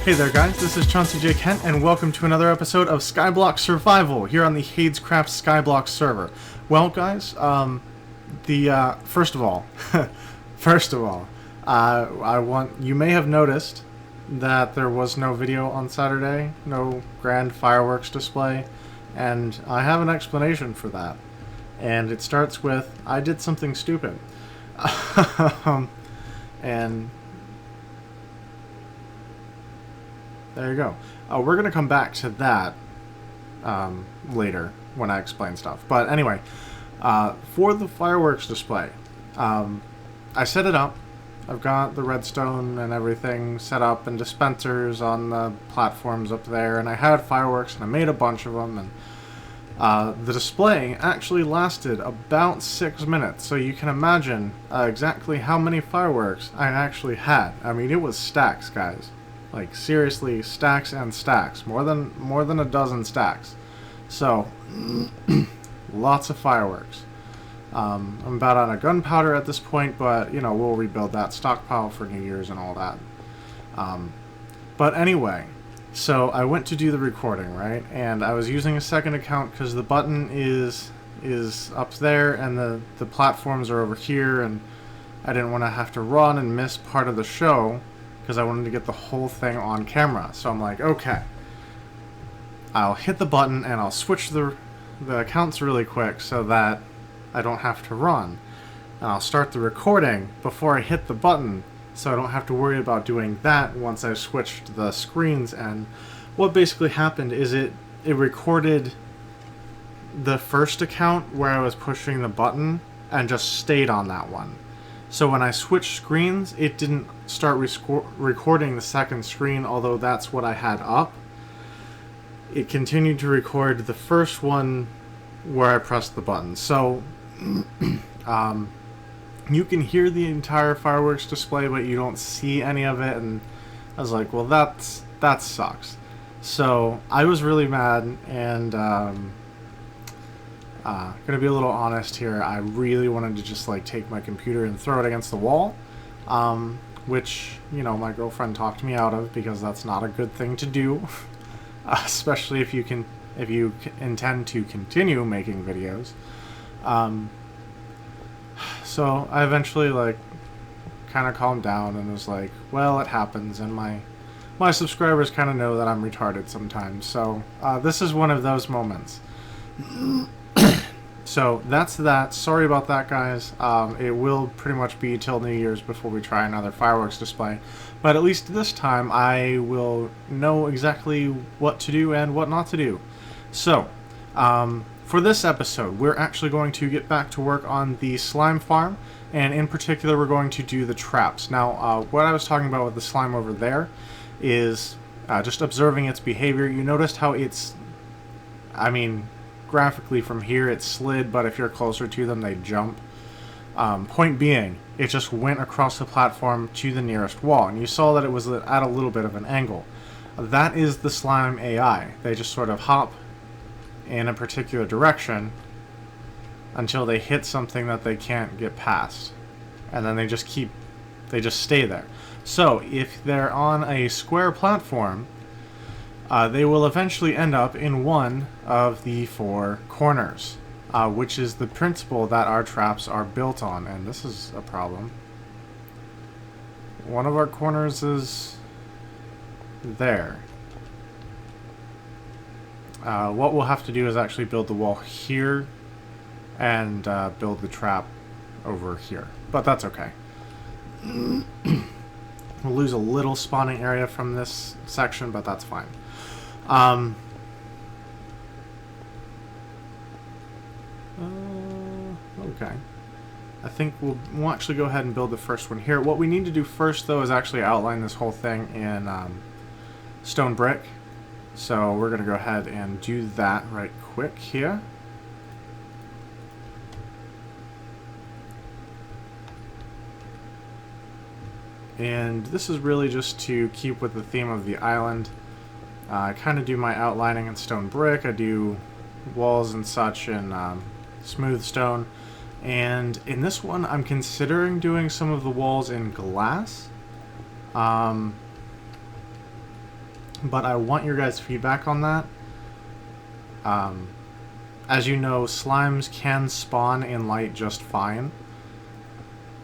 Hey there guys, this is Chauncey J. Kent, and welcome to another episode of Skyblock Survival here on the Hadescraft Skyblock server. Well guys, first of all, you may have noticed that there was no video on Saturday, no grand fireworks display, and I have an explanation for that. And it starts with, I did something stupid. And there you go. We're going to come back to that later when I explain stuff. But anyway, for the fireworks display, I set it up. I've got the redstone and everything set up and dispensers on the platforms up there. And I had fireworks and I made a bunch of them. And the display actually lasted about 6 minutes. So you can imagine exactly how many fireworks I actually had. I mean, it was stacks, guys. Like, seriously, stacks and stacks. More than a dozen stacks. So, lots of fireworks. I'm about out of gunpowder at this point, but, you know, we'll rebuild that stockpile for New Year's and all that. But anyway, so I went to do the recording, right? And I was using a second account because the button is up there and the platforms are over here, and I didn't want to have to run and miss part of the show, because I wanted to get the whole thing on camera. So I'm like, okay, I'll hit the button and I'll switch the accounts really quick so that I don't have to run. And I'll start the recording before I hit the button so I don't have to worry about doing that once I've switched the screens. And what basically happened is it recorded the first account where I was pushing the button and just stayed on that one. So when I switched screens, it didn't start recording the second screen, although that's what I had up. It continued to record the first one where I pressed the button. So you can hear the entire fireworks display, but you don't see any of it. And I was like, well, that sucks. So I was really mad, and gonna be a little honest here. I really wanted to just like take my computer and throw it against the wall, which, you know, my girlfriend talked me out of, because that's not a good thing to do, especially if you intend to continue making videos. So I eventually like kind of calmed down and was like, well, it happens, and my subscribers kind of know that I'm retarded sometimes. So this is one of those moments. So that's that. Sorry about that, guys. It will pretty much be till New Year's before we try another fireworks display. But at least this time I will know exactly what to do and what not to do. So, for this episode, we're actually going to get back to work on the slime farm. And in particular, we're going to do the traps. Now, what I was talking about with the slime over there is just observing its behavior. You noticed how graphically from here it slid, but if you're closer to them, they jump. Point being, it just went across the platform to the nearest wall, and you saw that it was at a little bit of an angle. That is the slime AI. They just sort of hop in a particular direction until they hit something that they can't get past, and then they just stay there. So if they're on a square platform, they will eventually end up in one of the 4 corners, which is the principle that our traps are built on. And this is a problem. One of our corners is there. What we'll have to do is actually build the wall here and build the trap over here. But that's okay. We'll lose a little spawning area from this section, but that's fine. Okay. I think we'll actually go ahead and build the first one here. What we need to do first, though, is actually outline this whole thing in stone brick. So we're going to go ahead and do that right quick here. And this is really just to keep with the theme of the island. I kind of do my outlining in stone brick. I do walls and such in smooth stone. And in this one, I'm considering doing some of the walls in glass. but I want your guys' feedback on that. As you know, slimes can spawn in light just fine.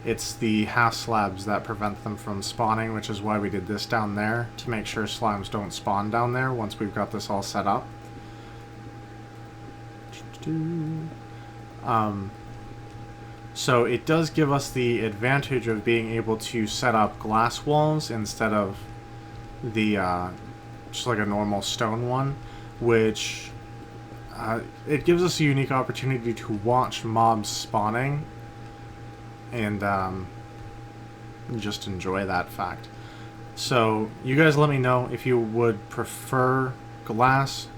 It's the half slabs that prevent them from spawning, which is why we did this down there, to make sure slimes don't spawn down there once we've got this all set up. So it does give us the advantage of being able to set up glass walls instead of the just like a normal stone one, which it gives us a unique opportunity to watch mobs spawning and just enjoy that fact. So you guys let me know if you would prefer glass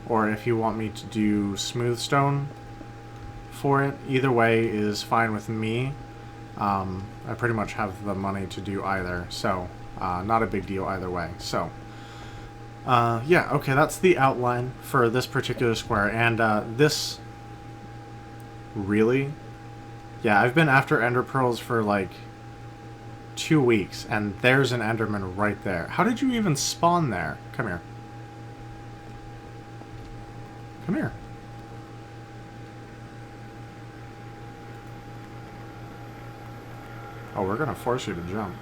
or if you want me to do smooth stone for it. Either way is fine with me. I pretty much have the money to do either, so not a big deal either way. So yeah, okay, that's the outline for this particular square, and this really, yeah, I've been after ender pearls for like 2 weeks, and there's an enderman right there. How did you even spawn there? Come here. Come here. Oh, we're gonna force you to jump.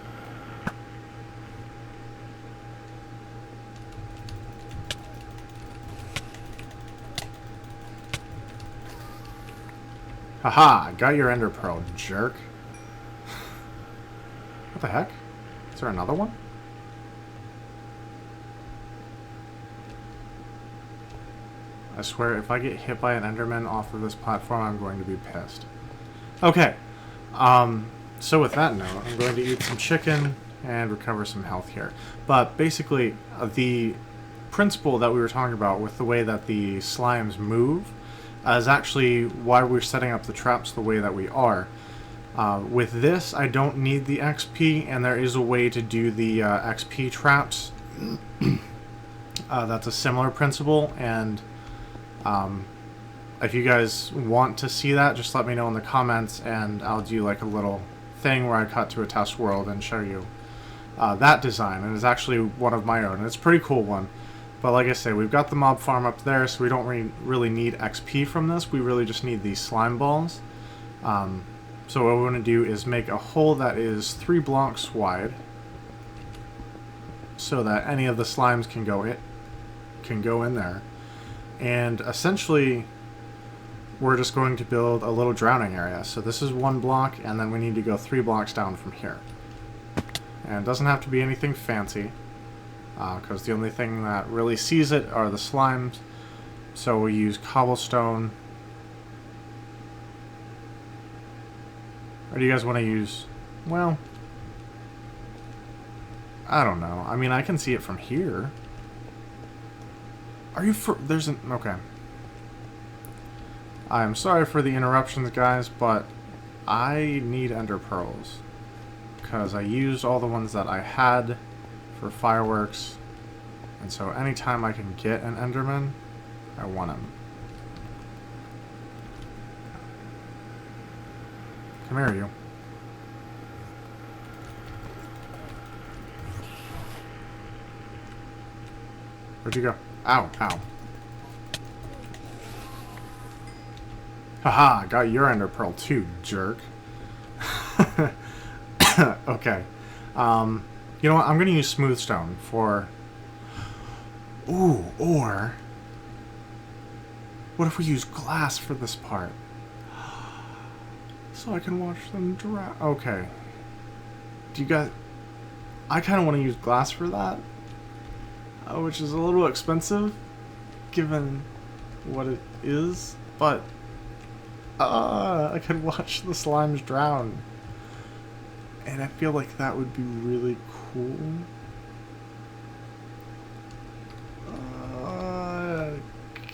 Haha, got your ender pearl, jerk. What the heck? Is there another one? I swear, if I get hit by an enderman off of this platform, I'm going to be pissed. Okay. So with that note, I'm going to eat some chicken and recover some health here. But basically, the principle that we were talking about with the way that the slimes move is actually why we're setting up the traps the way that we are. With this, I don't need the XP, and there is a way to do the XP traps. That's a similar principle, and if you guys want to see that, just let me know in the comments, and I'll do like a little thing where I cut to a test world and show you that design. And it's actually one of my own, and it's a pretty cool one. But like I say, we've got the mob farm up there, so we don't really need XP from this. We really just need these slime balls. So what we want to do is make a hole that is 3 blocks wide, so that any of the slimes can go in there. And essentially, we're just going to build a little drowning area. So this is 1 block, and then we need to go 3 blocks down from here. And it doesn't have to be anything fancy, because the only thing that really sees it are the slimes. So we use cobblestone. Or do you guys want to use... Well, I don't know. I mean, I can see it from here. Are you for... There's an... Okay. I'm sorry for the interruptions, guys, but I need ender pearls. Because I used all the ones that I had for fireworks. And so anytime I can get an enderman, I want him. Come here, you. Where'd you go? Ow, ow. Haha, got your ender pearl too, jerk. Okay. You know what? I'm going to use smooth stone for... Ooh, or... What if we use glass for this part? So I can watch them drown. Okay. Do you guys... I kind of want to use glass for that. Which is a little expensive, given what it is. But... I could watch the slimes drown. And I feel like that would be really cool.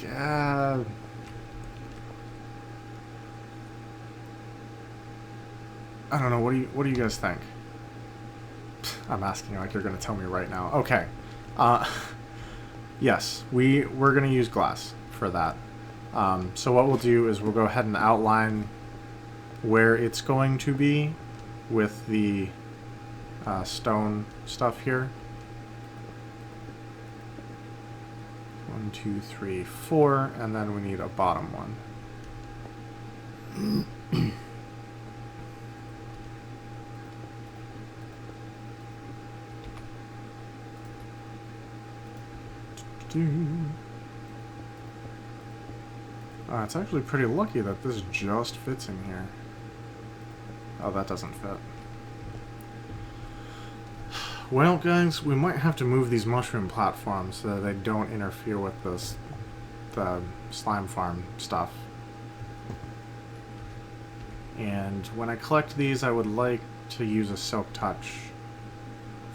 God. I don't know. What do you guys think? I'm asking like you're gonna tell me right now. Okay. Yes, we're gonna use glass for that. So what we'll do is we'll go ahead and outline where it's going to be with the stone stuff here. 1, 2, 3, 4, and then we need a bottom one. It's actually pretty lucky that this just fits in here. Oh, that doesn't fit. Well, guys, we might have to move these mushroom platforms so that they don't interfere with the slime farm stuff. And when I collect these, I would like to use a silk touch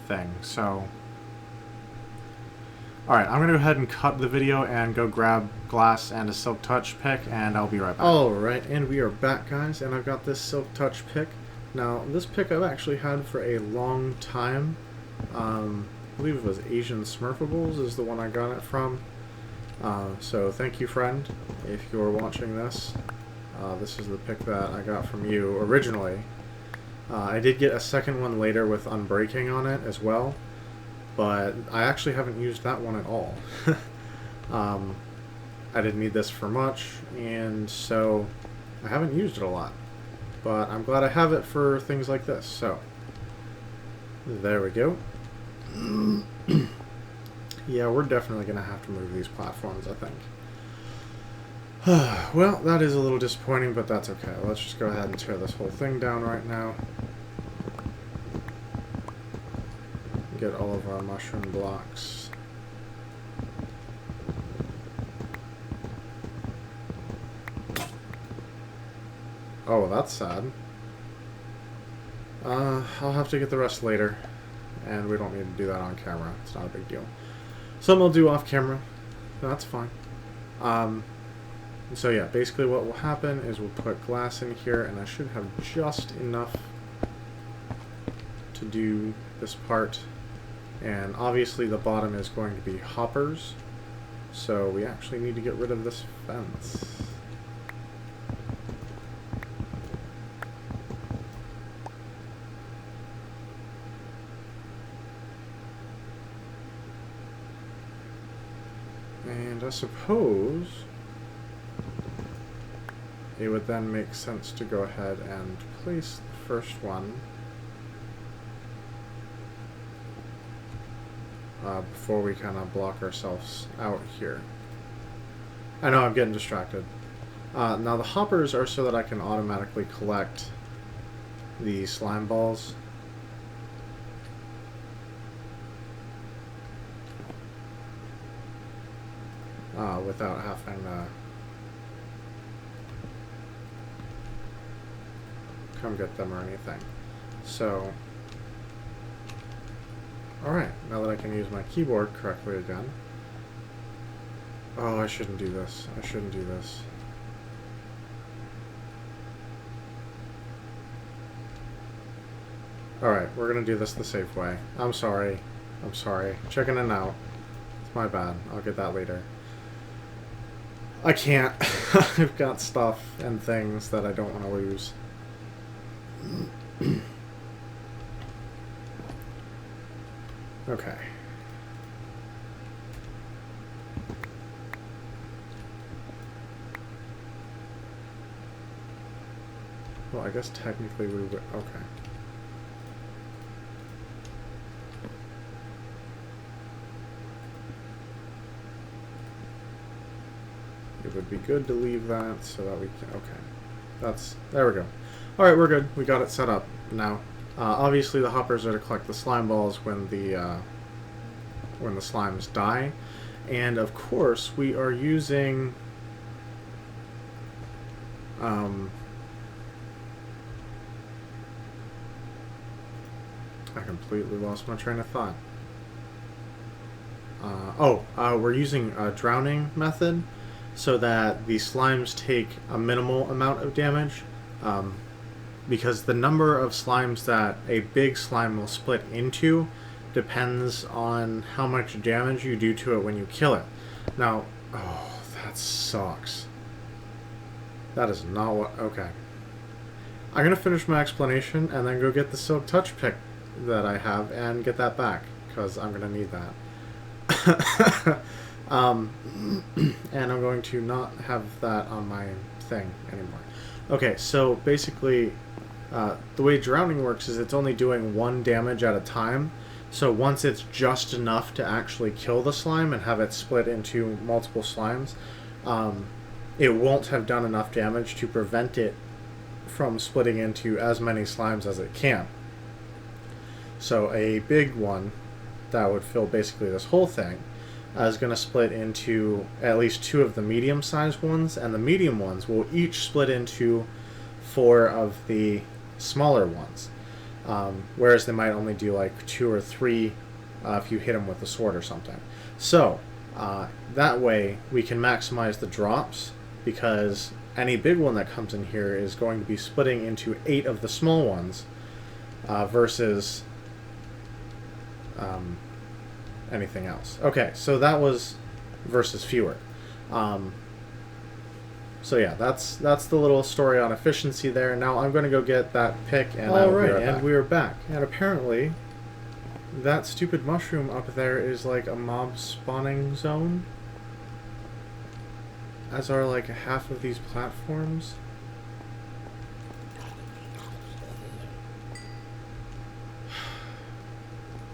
thing, so... Alright, I'm going to go ahead and cut the video and go grab glass and a silk touch pick, and I'll be right back. Alright, and we are back, guys, and I've got this silk touch pick. Now, this pick I've actually had for a long time. I believe it was Asian Smurfables is the one I got it from. So thank you, friend, if you're watching this. This is the pick that I got from you originally. I did get a second one later with Unbreaking on it as well, but I actually haven't used that one at all. I didn't need this for much, and so I haven't used it a lot. But I'm glad I have it for things like this, so there we go. Yeah, we're definitely going to have to move these platforms, I think. Well, that is a little disappointing, but that's okay. Let's just go ahead and tear this whole thing down right now. Get all of our mushroom blocks. Oh, that's sad. I'll have to get the rest later, and we don't need to do that on camera. It's not a big deal. Some I'll do off camera. That's fine. So yeah, basically what will happen is we'll put glass in here, and I should have just enough to do this part. And obviously the bottom is going to be hoppers, so we actually need to get rid of this fence. And I suppose it would then make sense to go ahead and place the first one before we kind of block ourselves out here. I know I'm getting distracted. Now the hoppers are so that I can automatically collect the slime balls. Without having to come get them or anything. So, alright, now that I can use my keyboard correctly again. Oh, I shouldn't do this. I shouldn't do this. Alright, we're gonna do this the safe way. I'm sorry. I'm sorry. Checking in out. It's my bad. I'll get that later. I can't. I've got stuff and things that I don't want to lose. Okay. Well, I guess technically we would... Okay. It would be good to leave that so that we can... Okay. There we go. Alright, we're good. We got it set up now. Obviously the hoppers are to collect the slime balls when the slimes die. And of course we are using... I completely lost my train of thought. We're using a drowning method so that the slimes take a minimal amount of damage. Because the number of slimes that a big slime will split into depends on how much damage you do to it when you kill it. Now, oh, that sucks. That is not what... Okay. I'm going to finish my explanation and then go get the silk touch pick that I have and get that back, because I'm going to need that. And I'm going to not have that on my thing anymore. Okay, so basically, the way drowning works is it's only doing 1 damage at a time. So once it's just enough to actually kill the slime and have it split into multiple slimes, it won't have done enough damage to prevent it from splitting into as many slimes as it can. So a big one that would fill basically this whole thing is going to split into at least 2 of the medium-sized ones, and the medium ones will each split into 4 of the smaller ones. Whereas they might only do like 2 or 3 if you hit them with a sword or something. So that way we can maximize the drops, because any big one that comes in here is going to be splitting into 8 of the small ones versus anything else. Okay, so that was versus fewer. So yeah, that's the little story on efficiency there. Now I'm going to go get that pick, and we are back. And apparently, that stupid mushroom up there is like a mob spawning zone, as are like half of these platforms.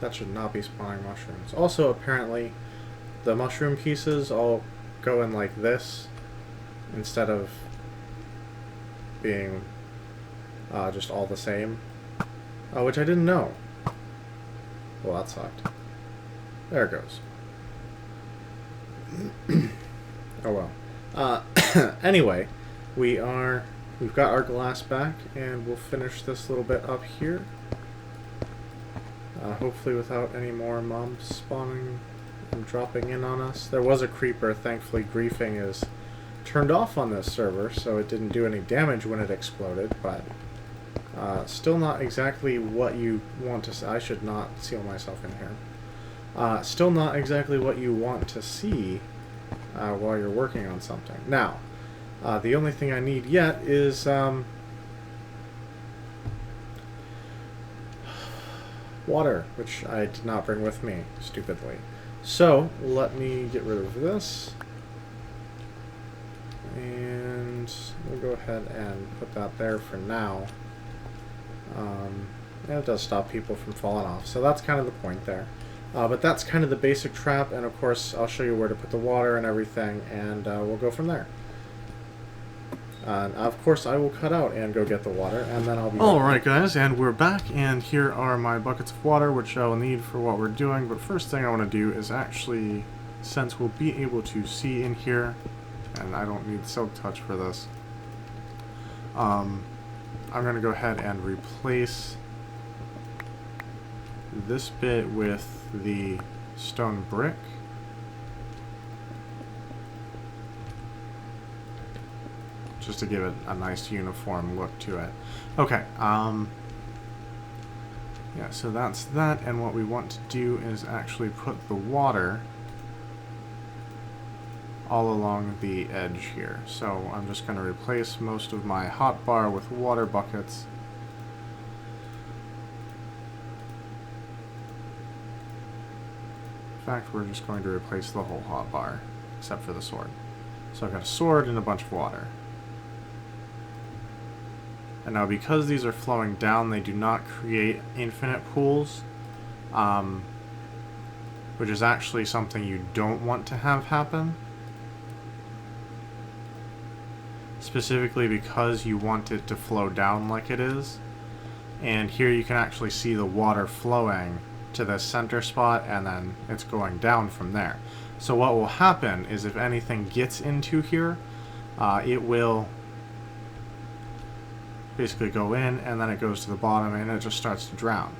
That should not be spawning mushrooms. Also, apparently, the mushroom pieces all go in like this, instead of being just all the same, which I didn't know. Well, that sucked. There it goes. Oh well. Anyway, we've got our glass back, and we'll finish this little bit up here. Hopefully without any more mobs spawning and dropping in on us. There was a creeper. Thankfully, griefing is turned off on this server, so it didn't do any damage when it exploded, but still not exactly what you want to see. I should not seal myself in here. Still not exactly what you want to see while you're working on something. Now, the only thing I need yet is water, which I did not bring with me, stupidly. So, let me get rid of this. And we'll go ahead and put that there for now. And it does stop people from falling off, so that's kind of the point there. But that's kind of the basic trap, and of course I'll show you where to put the water and everything, and we'll go from there. And of course I will cut out and go get the water, and then I'll be Alright guys, and we're back, and here are my buckets of water, which I'll need for what we're doing. But first thing I want to do is actually, since we'll be able to see in here, and I don't need silk touch for this, I'm going to go ahead and replace this bit with the stone brick. Just to give it a nice uniform look to it. Okay, yeah, so that's that, and what we want to do is actually put the water all along the edge here. So I'm just going to replace most of my hotbar with water buckets. In fact, we're just going to replace the whole hotbar, except for the sword. So I've got a sword and a bunch of water. And now, because these are flowing down, they do not create infinite pools, which is actually something you don't want to have happen. Specifically because you want it to flow down like it is. And here you can actually see the water flowing to the center spot, and then it's going down from there. So what will happen is if anything gets into here, it will basically go in, and then it goes to the bottom, and it just starts to drown.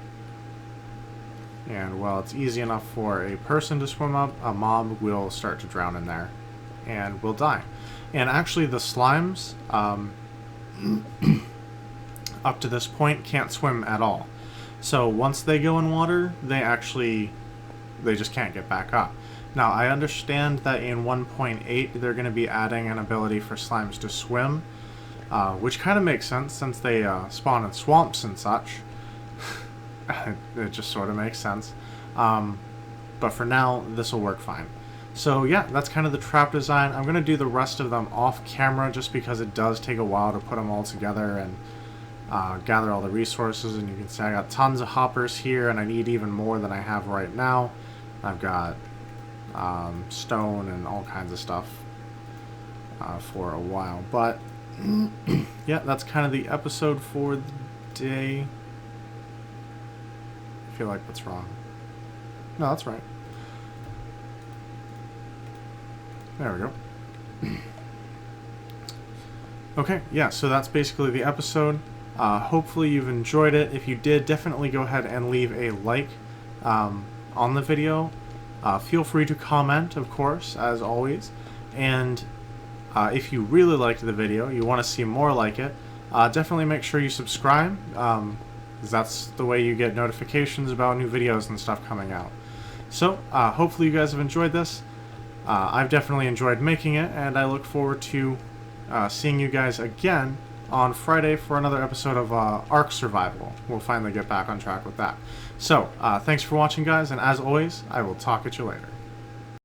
And while it's easy enough for a person to swim up, a mob will start to drown in there and will die. And actually the slimes up to this point can't swim at all. So once they go in water, they just can't get back up. Now I understand that in 1.8 they're going to be adding an ability for slimes to swim, which kind of makes sense since they spawn in swamps and such. It just sort of makes sense. But for now, this will work fine. So yeah, that's kind of the trap design. I'm going to do the rest of them off camera just because it does take a while to put them all together and gather all the resources. And you can see I got tons of hoppers here, and I need even more than I have right now. I've got stone and all kinds of stuff for a while. But yeah, that's kind of the episode for the day. I feel like that's wrong. No, that's right. There we go. Okay, yeah, so that's basically the episode. Hopefully you've enjoyed it. If you did, definitely go ahead and leave a like on the video. Feel free to comment, of course, as always. And if you really liked the video, you want to see more like it, definitely make sure you subscribe, because that's the way you get notifications about new videos and stuff coming out. So, hopefully you guys have enjoyed this. I've definitely enjoyed making it, and I look forward to seeing you guys again on Friday for another episode of Ark Survival. We'll finally get back on track with that. So, thanks for watching, guys, and as always, I will talk at you later.